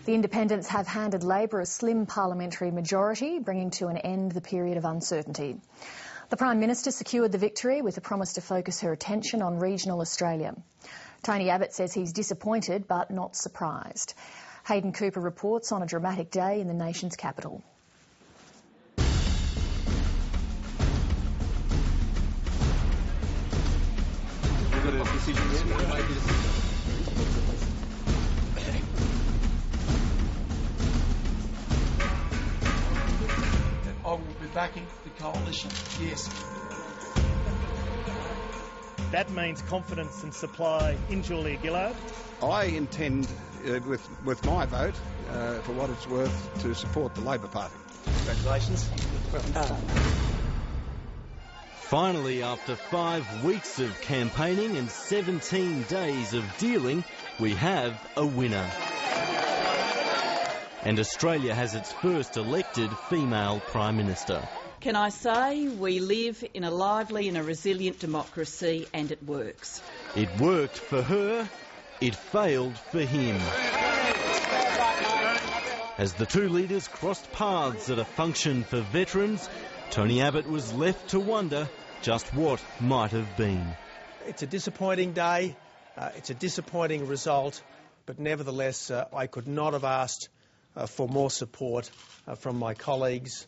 The independents have handed Labor a slim parliamentary majority, bringing to an end the period of uncertainty. The Prime Minister secured the victory with a promise to focus her attention on regional Australia. Tony Abbott says he's disappointed but not surprised. Hayden Cooper reports on a dramatic day in the nation's capital. I will be backing the coalition, yes. That means confidence and supply in Jullia, Gillard. I intend, with my vote, for what it's worth, to support the Labor Party. Congratulations. Finally, after 5 weeks of campaigning and 17 days of dealing, we have a winner. And Australia has its first elected female Prime Minister. Can I say we live in a lively and a resilient democracy, and it works. It worked for her, it failed for him. As the two leaders crossed paths at a function for veterans, Tony Abbott was left to wonder just what might have been. It's a disappointing day, it's a disappointing result, but nevertheless I could not have asked for more support from my colleagues,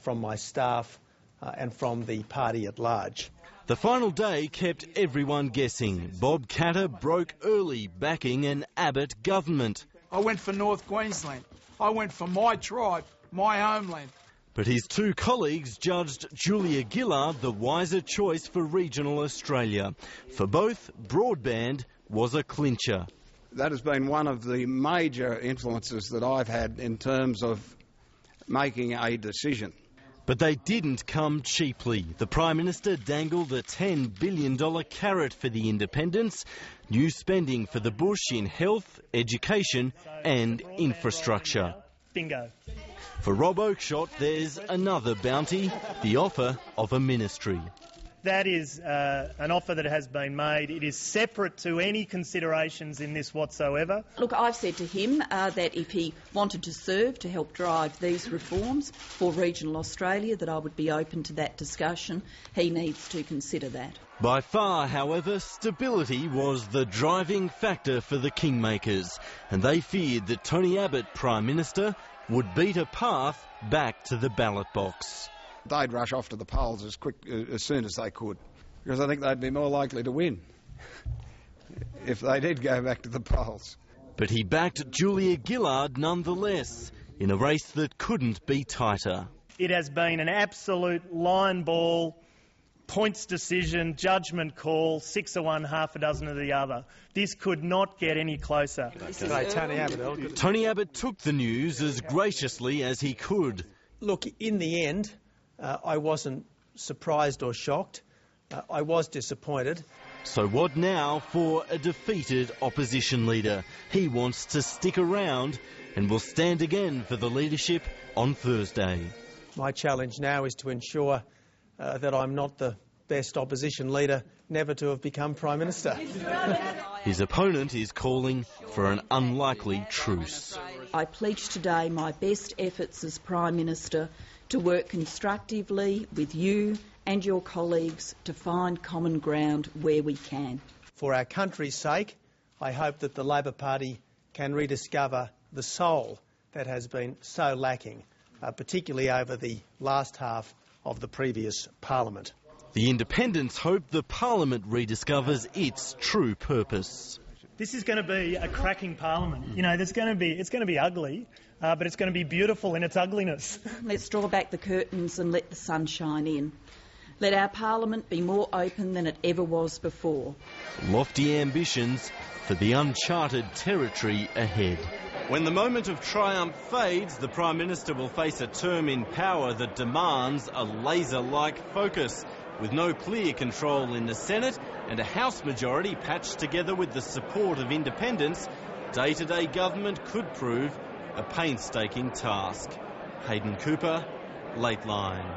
from my staff and from the party at large. The final day kept everyone guessing. Bob Catter broke early, backing an Abbott government. I went for North Queensland. I went for my tribe, my homeland. But his two colleagues judged Jullia Gillard the wiser choice for regional Australia. For both, broadband was a clincher. That has been one of the major influences that I've had in terms of making a decision. But they didn't come cheaply. The Prime Minister dangled a $10 billion carrot for the independents, new spending for the bush in health, education and infrastructure. Bingo. For Rob Oakeshott, there's another bounty, the offer of a ministry. That is an offer that has been made. It is separate to any considerations in this whatsoever. Look, I've said to him that if he wanted to serve to help drive these reforms for regional Australia, that I would be open to that discussion. He needs to consider that. By far, however, stability was the driving factor for the Kingmakers, and they feared that Tony Abbott, Prime Minister, would beat a path back to the ballot box. They'd rush off to the polls as soon as they could, because I think they'd be more likely to win if they did go back to the polls. But he backed Jullia Gillard nonetheless, in a race that couldn't be tighter. It has been an absolute line ball, points decision, judgment call, 6 of one, half a dozen of the other. This could not get any closer. Tony Abbott took the news as graciously as he could. Look, in the end, I wasn't surprised or shocked. I was disappointed. So what now for a defeated opposition leader? He wants to stick around and will stand again for the leadership on Thursday. My challenge now is to ensure that I'm not the best opposition leader never to have become Prime Minister. His opponent is calling for an unlikely truce. I pledge today my best efforts as Prime Minister to work constructively with you and your colleagues to find common ground where we can. For our country's sake, I hope that the Labor Party can rediscover the soul that has been so lacking, particularly over the last half of the previous Parliament. The independents hope the Parliament rediscovers its true purpose. This is going to be a cracking Parliament. You know, it's going to be ugly, but it's going to be beautiful in its ugliness. Let's draw back the curtains and let the sun shine in. Let our Parliament be more open than it ever was before. Lofty ambitions for the uncharted territory ahead. When the moment of triumph fades, the Prime Minister will face a term in power that demands a laser-like focus, with no clear control in the Senate and a House majority patched together with the support of independents. Day-to-day government could prove a painstaking task. Hayden Cooper, Late Line.